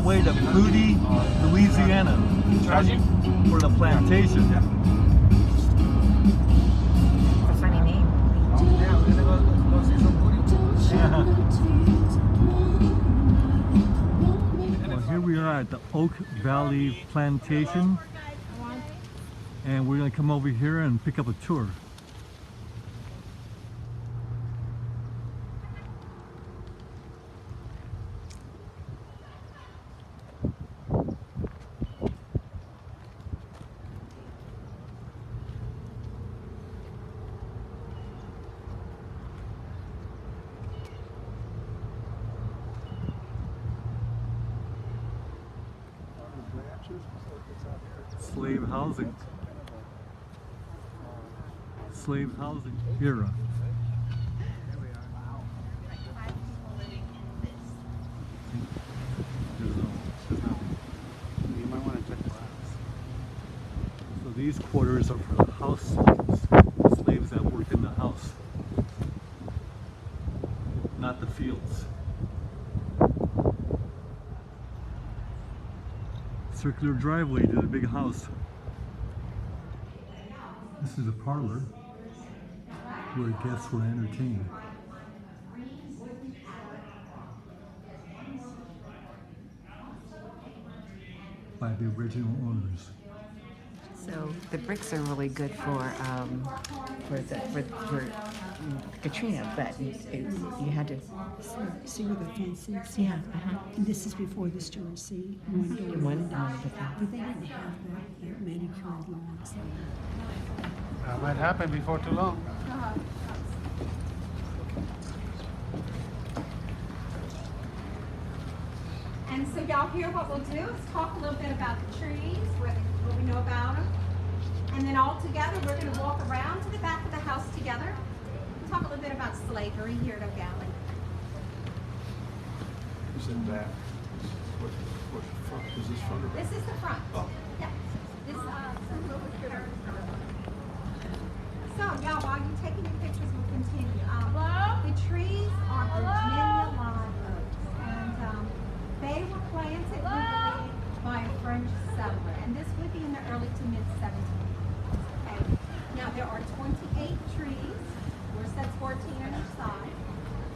our way to Moody, Louisiana for the plantation. It's a funny name. Yeah, we're gonna go see some booty. Well, here we are at the Oak Valley Plantation, and we're going to come over here and pick up a tour. Slave housing. Slave housing era. You might want to check the So these quarters are for the house slaves, slaves that work in the house, not the fields. Circular driveway to the big house. This is a parlor where guests were entertained. By the original owners. So the bricks are really good for Katrina, but you had to. See where the fence is? Yeah. And this is before the store, see? One door. One window. with that. But they didn't have that manicured lawns. That might happen before too long. And so y'all here, what we'll do is talk a little bit about the trees, what we know about them. And then all together, we're going to walk around to the back of the house together and talk a little bit about slavery here at Oak Valley. You said back. What's front? Is this front or back? This is the front. Oh. Yeah. So y'all, while you're taking your pictures, we'll continue. The trees are Virginia live oaks, and they were planted legally by a French settler, and this would be in the early to mid 1700s. Okay. Now there are 28 trees. Yours says 14 on each side,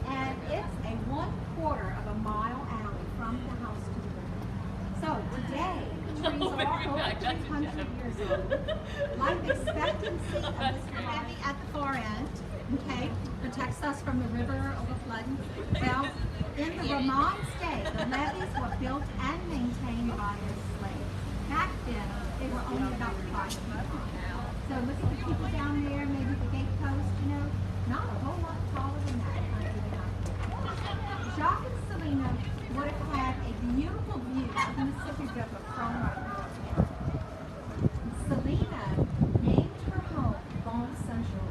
and it's a 1/4 of a mile alley from the house to the river. So today, the trees are over 200 years old. Life expectancy of this levee at the far end, okay, protects us from the river overflooding. Well, in the Vermont state, the levees were built and maintained by the slaves. Back then, they were only about 5 feet high. So look at the people down there, maybe the gate post, not a whole lot taller than that. Jacques and Selena would have had a beautiful view of the Mississippi River from right there. Selena named her home Bon Séjour,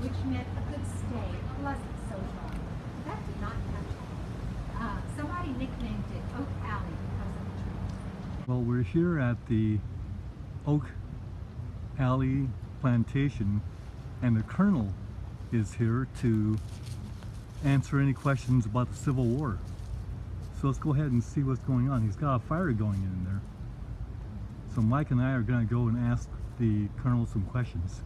which meant a good stay, a pleasant sojourn. That did not catch on. Somebody nicknamed it Oak Alley because of the tree. Well, we're here at the Oak Alley Plantation, and the Colonel is here to answer any questions about the Civil War. So let's go ahead and see what's going on. He's got a fire going in there. So Mike and I are going to go and ask the Colonel some questions.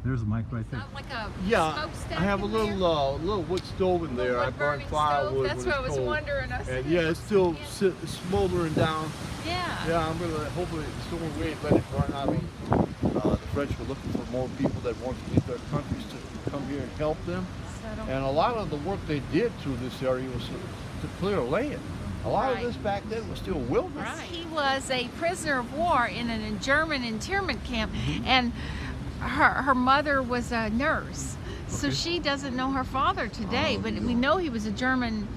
There's Mike right there. Not like a Yeah, smokestack I have a in there? little wood stove in there. I burn Wood-burning firewood. stove? That's when what I it's was cold. wondering. I said, And yeah, it's still smoldering down. Yeah. Yeah, I'm gonna hopefully the storm won't let it burn. I mean, the French were looking for more people that want to leave their countries to come here and help them. And a lot of the work they did through this area was to clear land. A lot of this back then was still wilderness. Right. He was a prisoner of war in a German internment camp, and her mother was a nurse. So Okay. she doesn't know her father today, but we know he was a German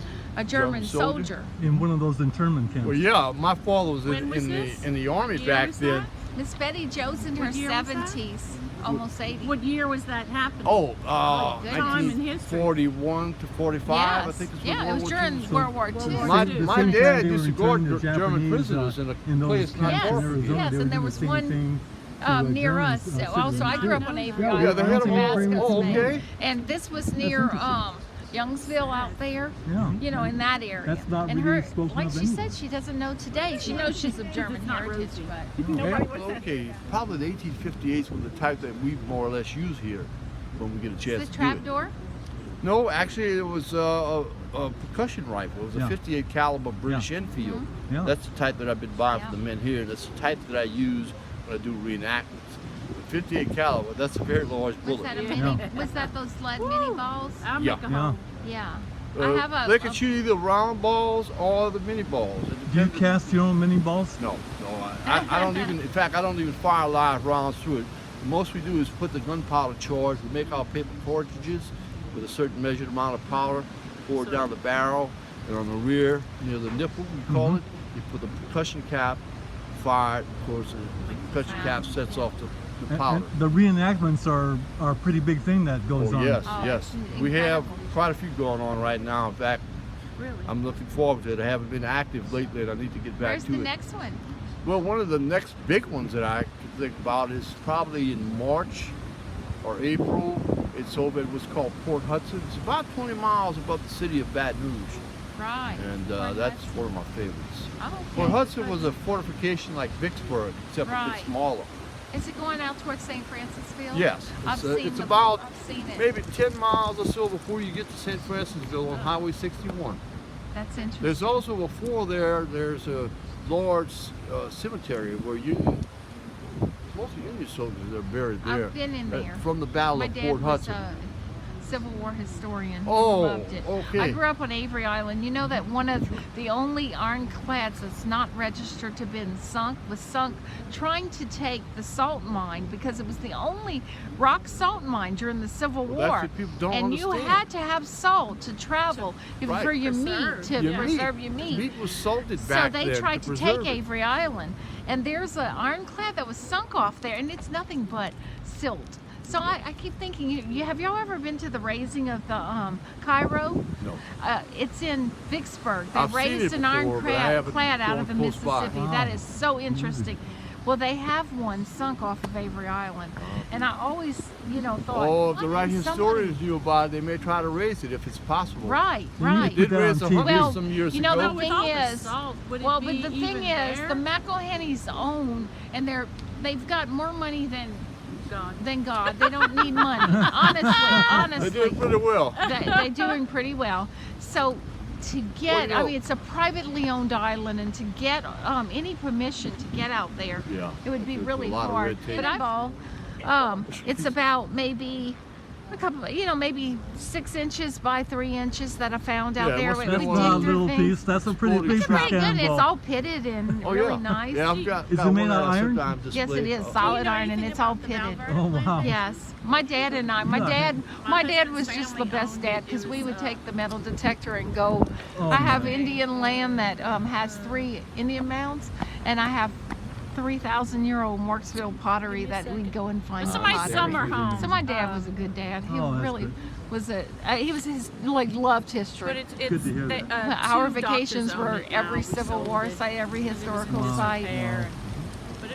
German soldier? soldier. In one of those internment camps. Well, yeah, my father was When was this? in the army Year back was then. that? Miss Betty Jo's in her What year was that? 70s, almost 80. What year was that happening? Oh, goodness. Time in history. 1941 to 45, I Yes. think it's Yeah, it was during World War II. My, The my same time dad they used to were guard returning the German Japanese, prisoners in a in those place not camps Yes, in far from Arizona. yes, They were and there doing was the same one, thing to, near German, us. Also, I grew up on Avery Yeah, Island, they had them all. Damascus, Oh, Maine. okay. And this was near Youngsville out there. Yeah. You know, in that area. That's not and really her, spoken like of she anywhere. said, she doesn't know today. She knows she's of German heritage, but Okay, probably the 1858s were the type that we more or less use here when we get a chance the to do trap it. door. No, actually, it was a percussion rifle. It was Yeah. a 58 caliber British Enfield. Yeah. That's the type that I've been buying Yeah. for the men here. That's the type that I use when I do reenactments. The 58 caliber, that's a very large Was bullet. that a mini? Yeah. Was that those lead mini balls? Yeah. Yeah. Yeah. I have a. They can shoot either round balls or the mini balls. It Do you depends- cast your own mini balls? No, I don't even. In fact, I don't even fire live rounds through it. The most we do is put the gunpowder charge. We make our paper cartridges with a certain measured amount of powder, pour it down the barrel, and on the rear, near the nipple, we call it, you put the percussion cap, fire it. Of course, the percussion cap sets off the And powder. the reenactments are a pretty big thing that goes Oh on. yes, Oh, yes. it's We have incredible. quite a few going on right now. In fact, Really? I'm looking forward to it. I haven't been active lately, and I need to get back Where's to the it. next one? Well, one of the next big ones that I could think about is probably in March or April. It's over at what's called Port Hudson. It's about 20 miles above the city of Baton Rouge, Right. and Port that's Hudson. one of my favorites. Oh, okay. Port Hudson was a fortification like Vicksburg, except a Right. bit smaller. Is it going out towards St. Francisville? Yes, I've it's, seen it's the- about I've seen it. maybe 10 miles or so before you get to St. Francisville on Highway 61. That's interesting. There's also before there's a large cemetery where most Union soldiers are buried there. I've been in there. From the Battle My of dad Port was Hudson. a Civil War historian. He Oh, loved it. okay. I grew up on Avery Island. You know that one of the only ironclads that's not registered to have been sunk was sunk trying to take the salt mine because it was the only rock salt mine during the Civil Well, War. that's what people don't and you understand. had to have salt to travel Right. for your meat, to Your preserve meat. your meat. Meat was salted So back they then tried to preserve take it. Avery Island, and there's an ironclad that was sunk off there, and it's nothing but silt. So I keep thinking, have y'all ever been to the raising of the Cairo? No. It's in Vicksburg. They I've seen raised it an before, but I haven't ironclad out of the gone close by. Mississippi. That is so interesting. Well, they have one sunk off of Avery Island, and I always, thought, Oh, if the why right didn't historians knew about it, they may try to raise it if it's possible. Right, You right. need They to did put that raise on a TV. hundred Well, some years you know, ago. the thing is, but the thing is, the there? McElhenney's own, and they've got more money than God. They don't need money. Honestly, They're doing pretty well. they're doing pretty well. So to get, Well, I mean, it's a privately owned island, and to get any permission to get out there, Yeah, it would be there's a really lot of hard. red tape. But it's about maybe a couple, maybe 6 inches by 3 inches that I found out Yeah, it there. must We be That's dig one not a of through little things. piece. That's a pretty Holy big It's crap. fish pretty good. cannonball. It's all pitted and Oh, really yeah. nice. Yeah, I've got Is got it made one out of that I iron? sometimes Yes, it display. is solid iron, and it's all pitted. Oh wow. Yes, my dad and I. My Yeah. dad was just the best dad because we would take the metal detector and go. Oh, I have my. Indian land that has 3 Indian mounds, and I have 3,000-year-old Marksville pottery that we'd go and find. So the my pottery. summer home. So my dad was a good dad. He Oh, that's really good. was his loved history. But it's Good to hear that. Our vacations were every Civil War site, every historical Wow. site. There.